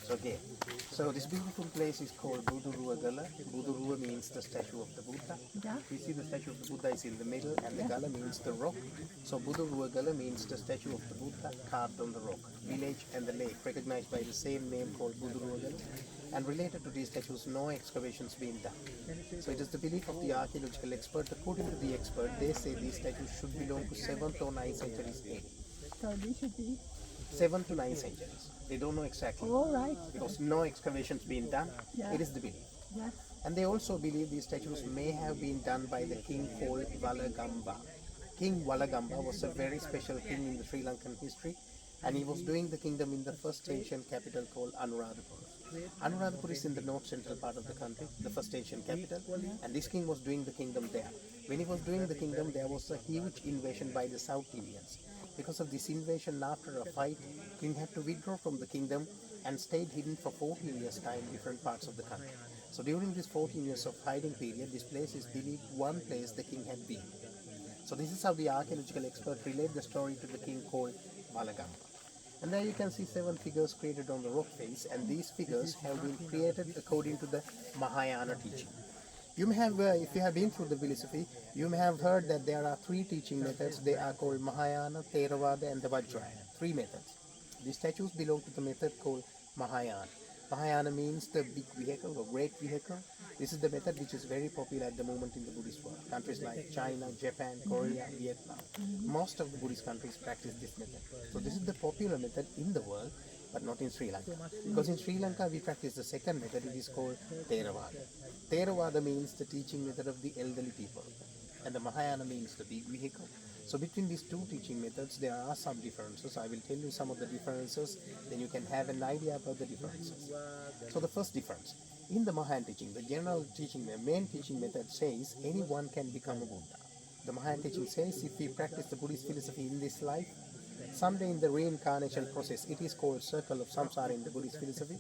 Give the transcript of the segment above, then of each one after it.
Okay, so this beautiful place is called Buduruwagala. Buduruwa means the statue of the Buddha. Yeah. We see the statue of the Buddha is in the middle, and the Yeah. Gala means the rock. So Buduruwagala means the statue of the Buddha carved on the rock. Village and the lake recognized by the same name called Buduruwagala. And related to these statues, no excavations being done. So it is the belief of the archaeological expert. According to the expert, they say these statues should belong to 7th or 9th centuries AD. So these should be 7 to 9 centuries. They don't know exactly all right. because no excavations been done. Yeah. It is the belief. Yes. And they also believe these statues may have been done by the king called Walagamba. King Walagamba was a very special king in the Sri Lankan history, and he was doing the kingdom in the first ancient capital called Anuradhapura. Anuradhapura is in the north central part of the country, the first ancient capital, and this king was doing the kingdom there. When he was doing the kingdom, there was a huge invasion by the South Indians. Because of this invasion, after a fight, king had to withdraw from the kingdom and stayed hidden for 14 years' time in different parts of the country. So during this 14 years of hiding period, this place is believed one place the king had been. So this is how the archaeological expert relate the story to the king called Walagamba. And there you can see 7 figures created on the rock face, and these figures have been created according to the Mahayana teaching. You may have, if you have been through the philosophy, you may have heard that there are 3 teaching methods. They are called Mahayana, Theravada, and the Vajrayana. 3 methods. These statues belong to the method called Mahayana. Mahayana means the big vehicle or great vehicle. This is the method which is very popular at the moment in the Buddhist world. Countries like China, Japan, Korea, Vietnam. Most of the Buddhist countries practice this method. So this is the popular method in the world, but not in Sri Lanka. Because in Sri Lanka we practice the second method, it is called Theravada. Theravada means the teaching method of the elderly people, and the Mahayana means the big vehicle. So between these 2 teaching methods there are some differences. I will tell you some of the differences, then you can have an idea about the differences. So the first difference, in the Mahayana teaching, the general teaching, the main teaching method says anyone can become a Buddha. The Mahayana teaching says if we practice the Buddhist philosophy in this life, someday in the reincarnation process, it is called circle of samsara in the Buddhist philosophy.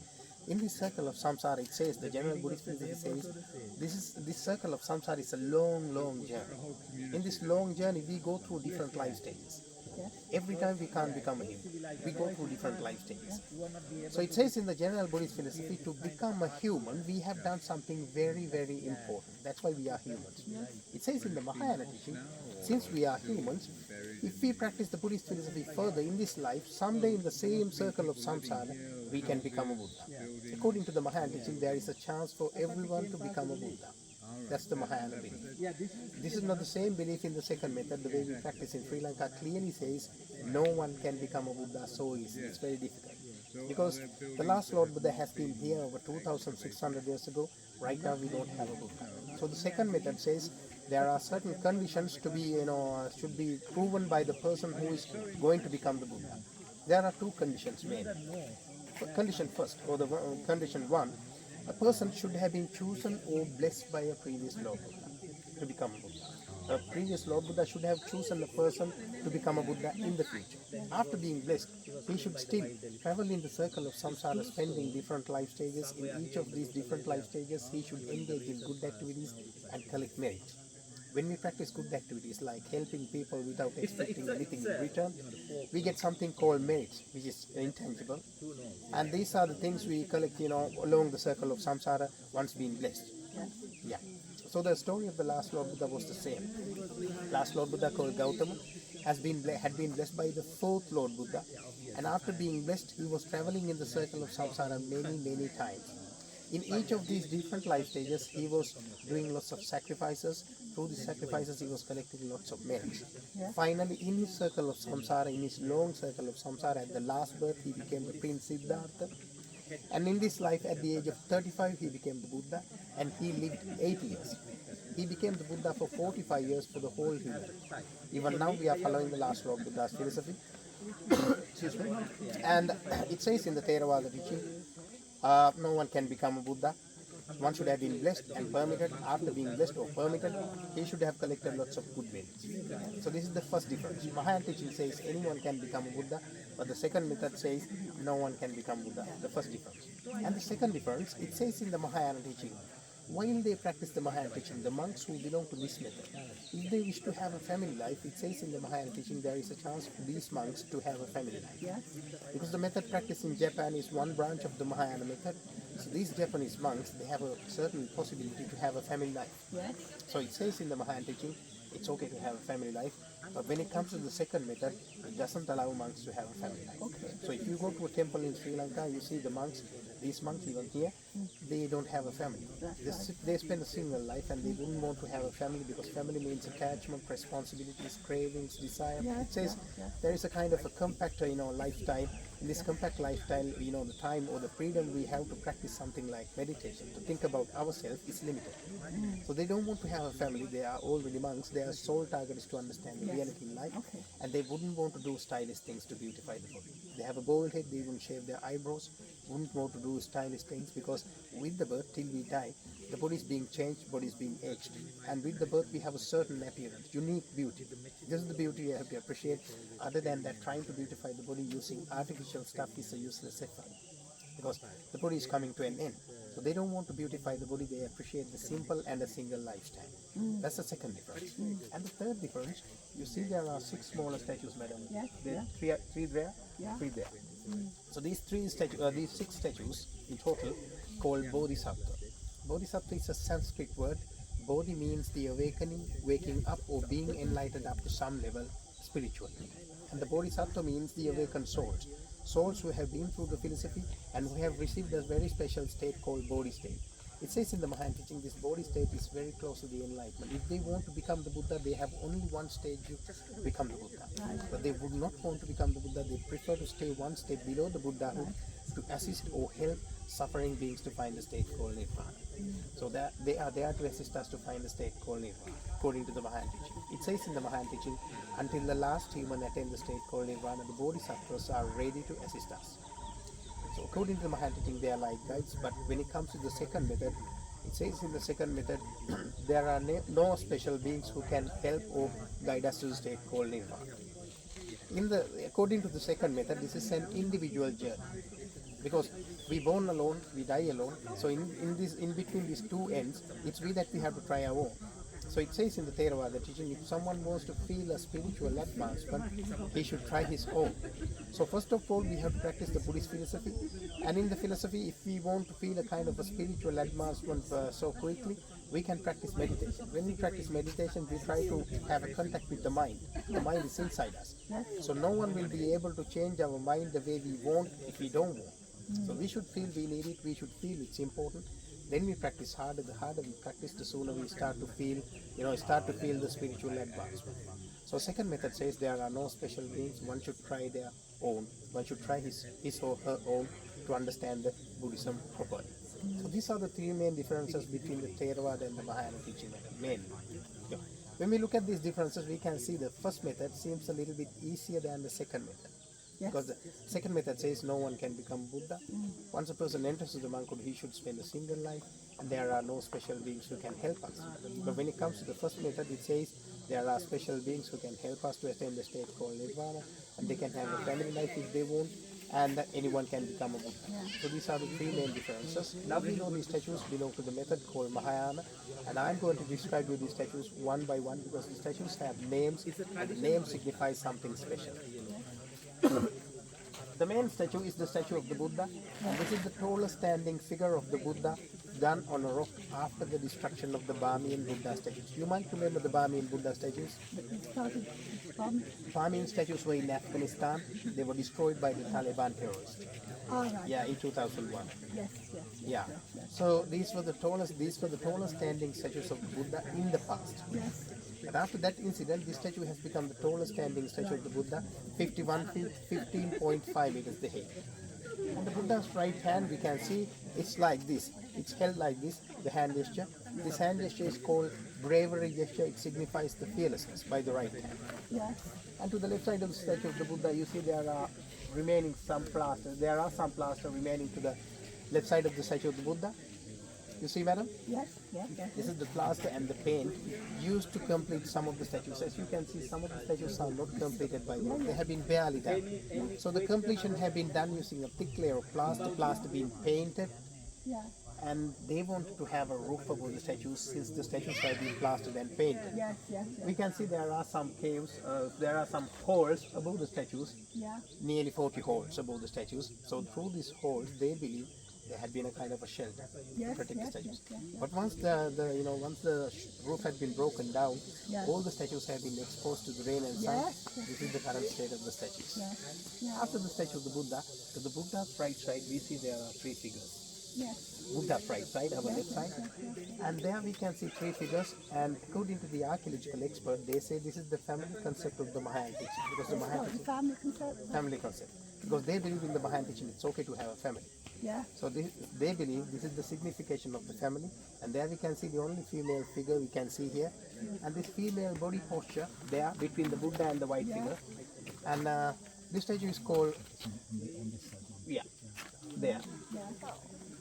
In this circle of samsara, it says, the general Buddhist philosophy says, this circle of samsara is a long, long journey. In this long journey, we go through different life stages. Every time we can't become a human, we go through different life stages. So it says in the general Buddhist philosophy, to become a human, we have done something very, very important. That's why we are humans. It says in the Mahayana teaching, since we are humans, if we practice the Buddhist philosophy further in this life, someday in the same circle of samsara, we can become a Buddha. According to the Mahayana teaching, there is a chance for everyone to become a Buddha. That's the Mahayana belief. This is not the same belief in the second method. The way we practice in Sri Lanka clearly says no one can become a Buddha so easy. It's very difficult. Because the last Lord Buddha has been here over 2,600 years ago. Right now we don't have a Buddha. So the second method says there are certain conditions to be, should be proven by the person who is going to become the Buddha. There are 2 conditions made. Condition first, or the condition 1, a person should have been chosen or blessed by a previous Lord Buddha to become a Buddha. A previous Lord Buddha should have chosen a person to become a Buddha in the future. After being blessed, he should still travel in the circle of samsara, spending different life stages. In each of these different life stages, he should engage in good activities and collect merit. When we practice good activities like helping people without expecting anything in return, we get something called merit, which is intangible. And these are the things we collect, along the circle of samsara once being blessed. Yeah. So the story of the last Lord Buddha was the same. Last Lord Buddha called Gautama had been blessed by the 4th Lord Buddha, and after being blessed, he was traveling in the circle of samsara many, many times. In each of these different life stages, he was doing lots of sacrifices. Through these sacrifices, he was collecting lots of merits. Finally, in his circle of samsara, in his long circle of samsara, at the last birth, he became the Prince Siddhartha. And in this life, at the age of 35, he became the Buddha, and he lived 80 years. He became the Buddha for 45 years for the whole humanity. Even now, we are following the last Lord Buddha's philosophy. Excuse me. And it says in the Theravada teaching, no one can become a Buddha. One should have been blessed and permitted. After being blessed or permitted, he should have collected lots of good merits. So this is the first difference. Mahayana teaching says anyone can become a Buddha, but the second method says no one can become Buddha. The first difference. And the second difference, it says in the Mahayana teaching, while they practice the Mahayana teaching, the monks who belong to this method, if they wish to have a family life, it says in the Mahayana teaching there is a chance for these monks to have a family life. Yes. Because the method practiced in Japan is one branch of the Mahayana method. So these Japanese monks, they have a certain possibility to have a family life. Yes. So it says in the Mahayana teaching, it's okay to have a family life, but when it comes to the second method, it doesn't allow monks to have a family life. Okay. So if you go to a temple in Sri Lanka, you see the monks, these monks even here, they don't have a family. They spend a single life and they wouldn't want to have a family because family means attachment, responsibilities, cravings, desire. Yes, It says yes. there is a kind of a compact, lifestyle. In this compact lifestyle, the time or the freedom we have to practice something like meditation, to think about ourselves is limited. So they don't want to have a family. They are already monks. Their sole target is to understand the reality in life. Okay. And they wouldn't want to do stylish things to beautify the body. They have a bald head, they wouldn't shave their eyebrows, wouldn't want to do stylish things because with the birth till we die, the body is being changed, body is being aged. And with the birth we have a certain appearance, unique beauty. This is the beauty you have to appreciate. Other than that, trying to beautify the body using artificial stuff is a useless effort because the body is coming to an end. So they don't want to beautify the body, they appreciate the simple and a single lifestyle. That's the second difference. And the third difference, you see there are 6 smaller statues, madam. Yes, There, three there, Yeah. 3 there. So these 6 statues in total called Bodhisattva. Bodhisattva is a Sanskrit word. Bodhi means the awakening, waking up or being enlightened up to some level spiritually. And the Bodhisattva means the awakened souls. Souls who have been through the philosophy and who have received a very special state called Bodhi state. It says in the Mahayana teaching this Bodhi state is very close to the enlightenment. If they want to become the Buddha, they have only one stage to become the Buddha. But they would not want to become the Buddha, they prefer to stay one step below the Buddhahood to assist or help suffering beings to find the state called Nirvana. So that they are there to assist us to find the state called Nirvana, according to the Mahayana teaching. It says in the Mahayana teaching, until the last human attain the state called Nirvana, the Bodhisattvas are ready to assist us. So according to the Mahayana teaching, they are like guides, but when it comes to the second method, it says in the second method, there are no special beings who can help or guide us to the state called Nirvana. According to the second method, this is an individual journey. Because we born alone, we die alone. So in between these two ends, it's we that we have to try our own. So it says in the Theravada teaching, if someone wants to feel a spiritual advancement, he should try his own. So first of all, we have to practice the Buddhist philosophy. And in the philosophy, if we want to feel a kind of a spiritual advancement so quickly, we can practice meditation. When we practice meditation, we try to have a contact with the mind. The mind is inside us. So no one will be able to change our mind the way we want if we don't want. So we should feel we need it, we should feel it's important. Then we practice harder. The harder we practice, the sooner we start to feel, the spiritual advancement. So second method says there are no special beings. One should try their own. One should try his or her own to understand the Buddhism properly. So these are the 3 main differences between the Theravada and the Mahayana teaching method, mainly. Yeah. When we look at these differences, we can see the first method seems a little bit easier than the second method. Yes. Because the second method says no one can become Buddha. Once a person enters the monkhood, he should spend a single life, and there are no special beings who can help us. But when it comes to the first method, it says there are special beings who can help us to attain the state called Nirvana, and they can have a family life if they want, and anyone can become a Buddha. So these are the 3 main differences. Now we know these statues belong to the method called Mahayana, and I'm going to describe you these statues one by one because the statues have names, and the name signifies something special. The main statue is the statue of the Buddha. And this is the tallest standing figure of the Buddha done on a rock after the destruction of the Burmese Buddha statues. You might remember the Burmese Buddha statues? Burmese statues were in Afghanistan. They were destroyed by the Taliban terrorists. Right. Yeah, in 2001. Yes. Yeah. So these were the tallest standing statues of the Buddha in the past. Yes. But after that incident, this statue has become the tallest standing statue of the Buddha, 51 feet, 15.5 meters the height. On the Buddha's right hand, we can see it's like this. It's held like this, the hand gesture. This hand gesture is called bravery gesture. It signifies the fearlessness by the right hand. Yes. And to the left side of the statue of the Buddha, you see there are remaining some plaster. There are some plaster remaining to the left side of the statue of the Buddha. You see, madam? Yes. This is the plaster and the paint used to complete some of the statues. As you can see, some of the statues are not completed by work. They have been barely done. So the completion have been done using a thick layer of plaster being painted, and they wanted to have a roof above the statues since the statues have been plastered and painted. Yes, yes, yes. We can see there are some caves, there are some holes above the statues, Yeah. nearly 40 holes above the statues. So through these holes, they believe there had been a kind of a shelter to Yes, protect yes, the statues. yes, yes. But once once the roof had been broken down, Yes. all the statues have been exposed to the rain and sun. Yes, yes. This is the current state of the statues. Yes, yeah. After the statue of the Buddha, to the Buddha's right side, we see there are three figures. Yes. Buddha's right side, our left side, and there we can see three figures. And according to the archaeological expert, they say this is the family concept of the Mahayan teaching, because the Mahayan The teaching, family concept. family concept, because they believe in the Mahayan teaching it's okay to have a family. Yeah. So they believe this is the signification of the family, and there we can see the only female figure we can see here, and this female body posture there between the Buddha and the white figure, and this statue is called there. Yeah.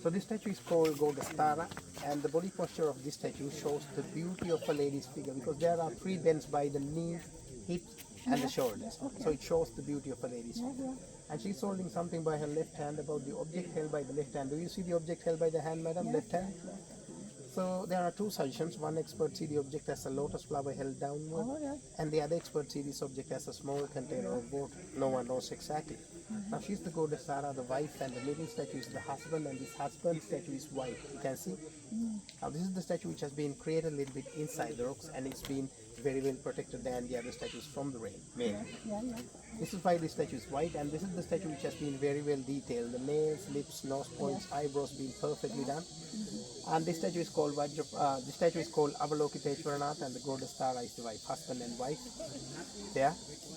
So this statue is called Goddess Tara, and the body posture of this statue shows the beauty of a lady's figure, because there are three bends by the knees, hips, and the shoulders. So it shows the beauty of a lady's figure. And she's holding something by her left hand, about the object held by the left hand. Do you see the object held by the hand, madam? Left hand? So there are two suggestions. One expert see the object as a lotus flower held downward, Oh, yeah. and the other expert see this object as a small container of water. No one knows exactly. Now she's the goddess Sarah, the wife, and the middle statue is the husband, and this husband's statue is white. You can see. Now this is the statue which has been created a little bit inside the rocks, and it's been very well protected than the other statues from the rain, mainly. Yeah, yeah. This is why this statue is white, and this is the statue which has been very well detailed. The nails, lips, nose points, eyebrows being perfectly done. And this statue is called this statue is called Avalokiteshwaranath, and the goddess Tara is the wife, husband and wife there.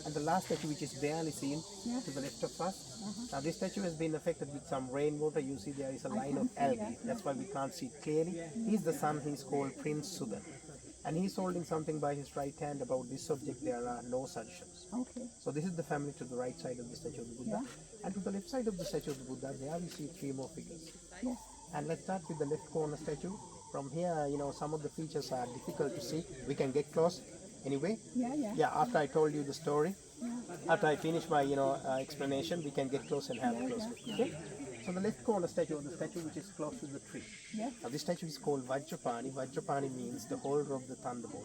And the last statue, which is barely seen to the left of us. Now this statue has been affected with some rainwater. You see there is a line of algae. That's why we can't see it clearly. He's the son. He's called Prince Sudan, and he's holding something by his right hand. About this subject there are no suggestions. Okay. So this is the family to the right side of the statue of the Buddha. And to the left side of the statue of the Buddha, there we see three more figures. Yes. And let's start with the left corner statue. From here, some of the features are difficult to see. We can get close anyway. Yeah, yeah. Yeah, after I told you the story, after I finish my, explanation, we can get close and have a close look. Okay? So the left corner statue, or the statue which is close to the tree. Yeah. Now this statue is called Vajrapani. Vajrapani means the holder of the thunderbolt.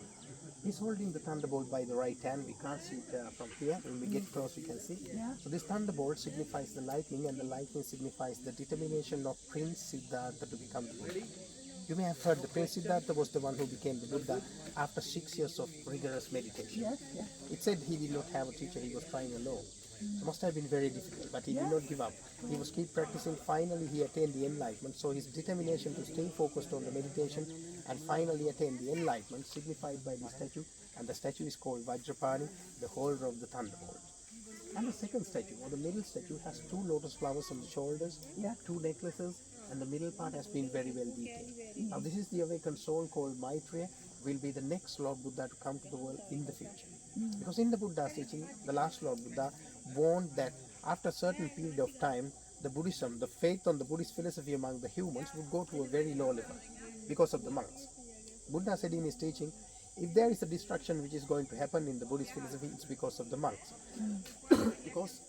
He's holding the thunderbolt by the right hand. We can't see it from here. When we get close, we can see. Yeah. So this thunderbolt signifies the lightning, and the lightning signifies the determination of Prince Siddhartha to become the Buddha. You may have heard the Prince Siddhartha was the one who became the Buddha after 6 years of rigorous meditation. Yes, yes. It said he did not have a teacher, he was trying alone. It must have been very difficult, but he did not give up. He was keep practicing. Finally, he attained the enlightenment. So his determination to stay focused on the meditation and finally attain the enlightenment signified by the statue, and the statue is called Vajrapani, the holder of the thunderbolt. And the second statue, or the middle statue, has two lotus flowers on the shoulders, Yeah. two necklaces, and the middle part has been very well detailed. Now this is the awakened soul called Maitreya, will be the next Lord Buddha to come to the world in the future. Because in the Buddha's teaching, the last Lord Buddha warned that after a certain period of time, the Buddhism, the faith on the Buddhist philosophy among the humans would go to a very low level because of the monks. Buddha said in his teaching, if there is a destruction which is going to happen in the Buddhist philosophy, it's because of the monks. Because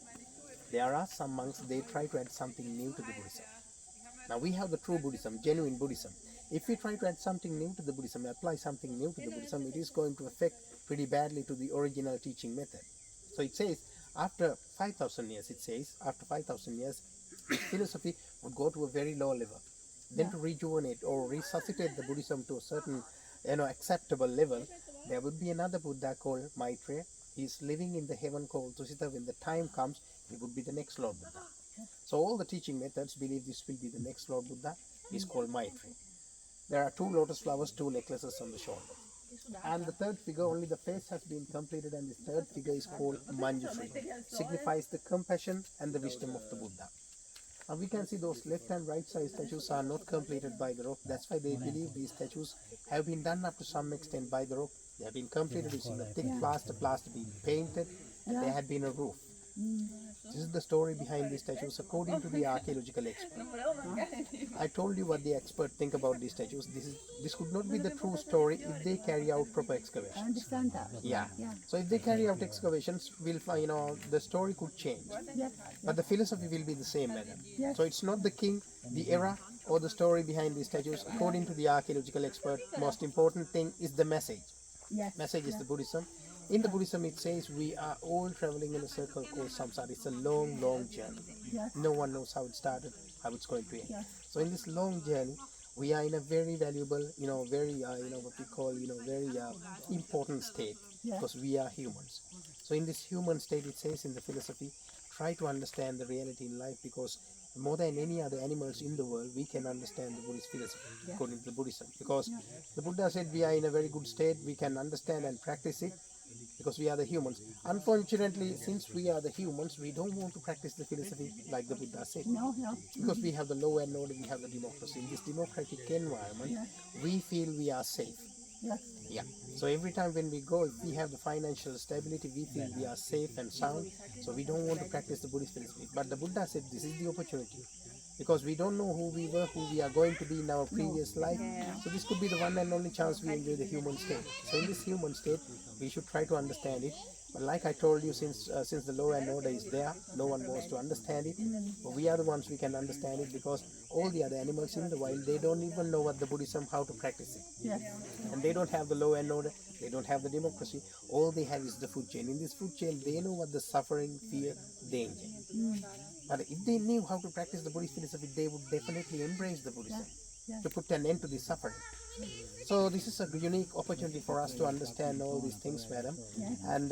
there are some monks, they try to add something new to the Buddhism. Now we have the true Buddhism, genuine Buddhism. If we try to add something new to the Buddhism, apply something new to the Buddhism, it is going to affect pretty badly to the original teaching method. So it says, after 5,000 years, after 5,000 years, philosophy would go to a very low level. Then to rejuvenate or resuscitate the Buddhism to a certain, acceptable level, there would be another Buddha called Maitreya. He is living in the heaven called Tusita. When the time comes, he would be the next Lord Buddha. So all the teaching methods believe this will be the next Lord Buddha. He is called Maitreya. There are two lotus flowers, two necklaces on the shoulder. And the third figure, only the face has been completed, and this third figure is called Manjushri, signifies the compassion and the wisdom of the Buddha. Now we can see those left and right side statues are not completed by the rock. That's why they believe these statues have been done up to some extent by the rock. They have been completed using the thick plaster being painted, and there had been a roof. This is the story behind these statues according to the archaeological expert. I told you what the expert think about these statues. This could not be the true story if they carry out proper I excavations. understand that. Yeah. Yeah. So if they carry out excavations, we'll find, the story could change. Yes. But the philosophy will be the same, madam. Yes. So it's not the king, the era, or the story behind these statues, according to the archaeological expert, most important thing is the message. Yes. Message is the Buddhism. In the Buddhism, it says we are all traveling in a circle called samsara. It's a long, long journey. Yes. No one knows how it started, how it's going to end. Yes. So in this long journey, we are in a very valuable, very, what we call, very important state, Yes. because we are humans. So in this human state, it says in the philosophy, try to understand the reality in life, because more than any other animals in the world, we can understand the Buddhist philosophy, Yeah. according to the Buddhism. Because the Buddha said we are in a very good state, we can understand and practice it, because we are the humans. Unfortunately, since we are the humans, we don't want to practice the philosophy like the Buddha said. No. Because we have the law and order, we have the democracy. In this democratic environment, Yes. we feel we are safe. Yes. Yeah. So every time when we go, if we have the financial stability, we feel we are safe and sound. So we don't want to practice the Buddhist philosophy. But the Buddha said this is the opportunity. Because we don't know who we were, who we are going to be in our previous life. So this could be the one and only chance we enjoy the human state. So in this human state, we should try to understand it. But like I told you, since the law and order is there, no one wants to understand it. But we are the ones we can understand it, because all the other animals in the wild, they don't even know what the Buddhism, how to practice it. Yes. And they don't have the law and order, they don't have the democracy. All they have is the food chain. In this food chain, they know what the suffering, fear, danger. But if they knew how to practice the Buddhist philosophy, they would definitely embrace the Buddhism to put an end to this suffering. So this is a unique opportunity for us to understand all these things, madam. And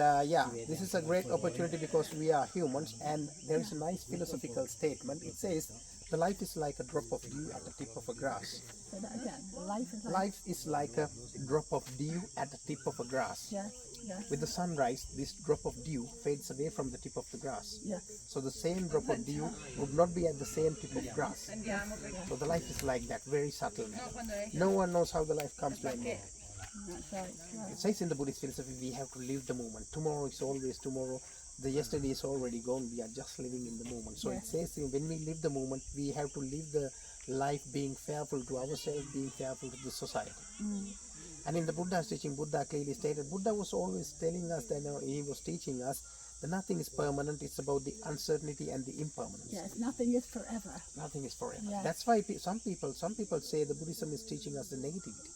this is a great opportunity because we are humans, and there is a nice philosophical statement. It says, the life is like a drop of dew at the tip of a grass. Say that again. Life is like a drop of dew at the tip of a grass. Yes. Yes. With the sunrise, this drop of dew fades away from the tip of the grass. Yes. So the same drop of dew would not be at the same tip of grass. So the life is like that, very subtle. No one knows how the life comes like that. That's right. It says in the Buddhist philosophy, we have to live the moment. Tomorrow is always tomorrow. The yesterday is already gone. We are just living in the moment. So it says when we live the moment, we have to live the life being faithful to ourselves, being faithful to the society. And in the Buddha's teaching, Buddha clearly stated, Buddha was always telling us that he was teaching us that nothing is permanent. It's about the uncertainty and the impermanence. Yes, nothing is forever. Nothing is forever. Yes. That's why some people say the Buddhism is teaching us the negativity.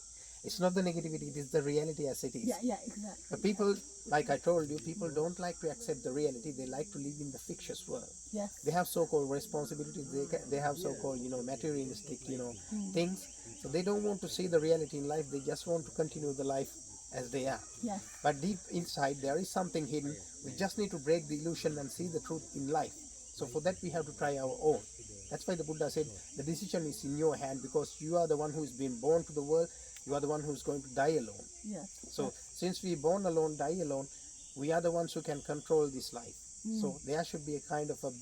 It's not the negativity, it is the reality as it is. Yeah, exactly. But people, like I told you, people don't like to accept the reality. They like to live in the fictitious world. Yes. They have so-called responsibilities. They have so-called, materialistic, things. So they don't want to see the reality in life. They just want to continue the life as they are. Yes. But deep inside, there is something hidden. We just need to break the illusion and see the truth in life. So for that, we have to try our own. That's why the Buddha said, the decision is in your hand, because you are the one who is being born to the world. You are the one who is going to die alone. Yes. So since we born alone, die alone, we are the ones who can control this life. So there should be a kind of a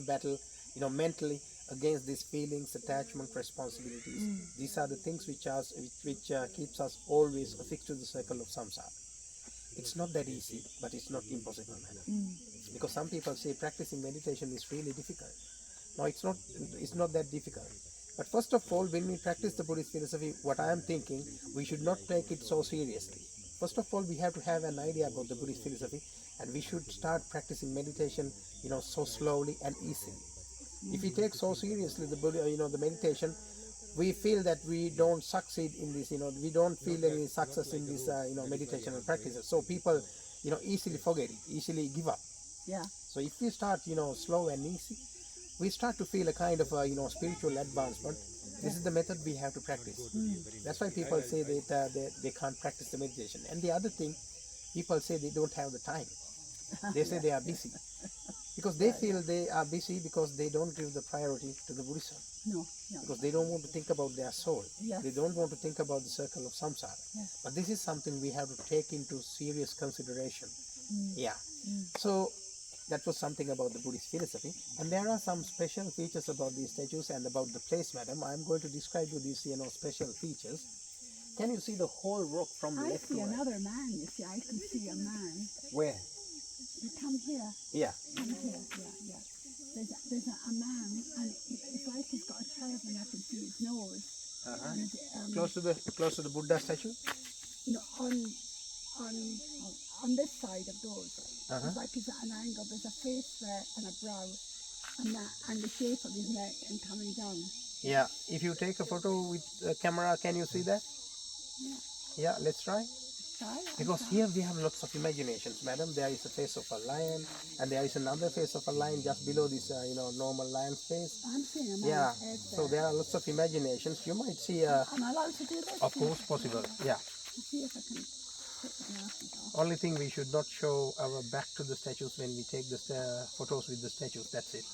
battle, mentally against these feelings, attachment, responsibilities. These are the things which keeps us always affixed to the circle of samsara. It's not that easy, but it's not impossible, madam. Because some people say practicing meditation is really difficult. No, it's not that difficult. But first of all, when we practice the Buddhist philosophy, what I am thinking, we should not take it so seriously. First of all, we have to have an idea about the Buddhist philosophy, and we should start practicing meditation, so slowly and easily. If we take so seriously the meditation, we feel that we don't succeed in this, we don't feel any success in this, meditation and practices. So people, easily forget it, easily give up. Yeah. So if we start, slow and easy, we start to feel a kind of, spiritual advancement. This is the method we have to practice. That's why people say that they can't practice the meditation. And the other thing, people say they don't have the time. They say they are busy. Because they feel they are busy because they don't give the priority to the Buddhism. No. Because they don't want to think about their soul. Yes. They don't want to think about the circle of samsara. Yes. But this is something we have to take into serious consideration. So that was something about the Buddhist philosophy. And there are some special features about these statues and about the place, madam. I'm going to describe you these, special features. Can you see the whole rock from the I left to see right? another man, you see. I can see a man. Where? You come here. Yeah. Come here. Yeah. There's a man, and it's like he's got a turban. I can see his nose. And, Close to the Buddha statue? On this side of those, it's like he's at an angle. There's a face there and a brow, and the shape of his neck and coming down. Yeah, if you take a photo with a camera, can you see that? Yeah. Yeah, let's try. Try. Because here we have lots of imaginations, madam. There is a face of a lion, and there is another face of a lion just below this, normal lion's face. I'm seeing a man's Yeah, head so there. there are lots of imaginations. You might see a... Am I allowed to do this? Of course, possible. Yeah. See if I can take the glasses off. Only thing, we should not show our back to the statues when we take the photos with the statues. That's it.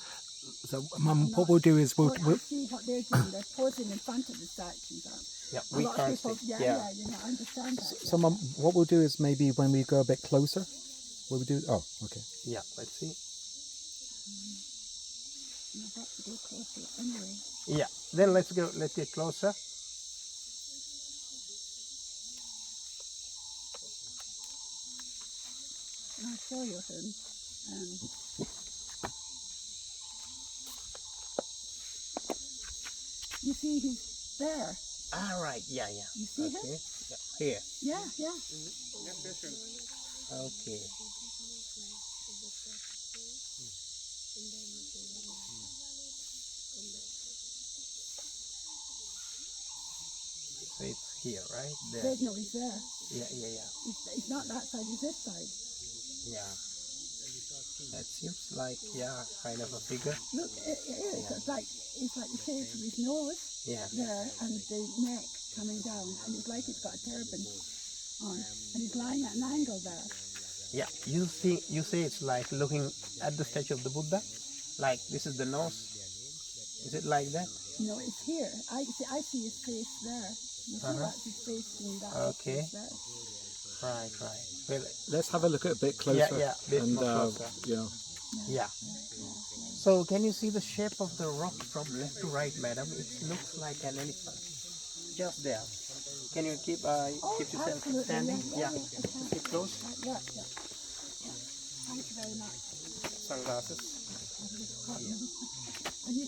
So, Mum, what we'll do is we'll I see what they're doing. They're posing in front of the statues. Yeah, A we lot of can't people, see. yeah, I understand that. so, Mum, what we'll do is maybe when we go a bit closer, will we do? Oh, okay. Yeah, let's see. I've got to go closer anyway. Yeah, then let's get closer. I'll show you him. You see, he's there. Ah, right. Yeah, yeah. You see him? Okay. Yeah. Here. Yeah. Okay. So it's here, right? There. No, he's there. Yeah. He's not that side, he's this side. Yeah. That seems like, kind of a figure. Look, it is. Yeah. It's like the shape of his nose there and the neck coming down. And it's like he's got a turban on. And he's lying at an angle there. Yeah. You say it's like looking at the statue of the Buddha? Like this is the nose? Is it like that? No, it's here. I see his face there. You see that's his face in that. Okay. There. Right. Well, Let's have a look at a bit closer. Yeah, bit and more closer. Yeah. So can you see the shape of the rock from left to right, madam? It looks like an elephant. Just there. Can you keep yourself Absolutely, standing? yeah. Keep close. Yeah. Thank you very much. Sunglasses. And you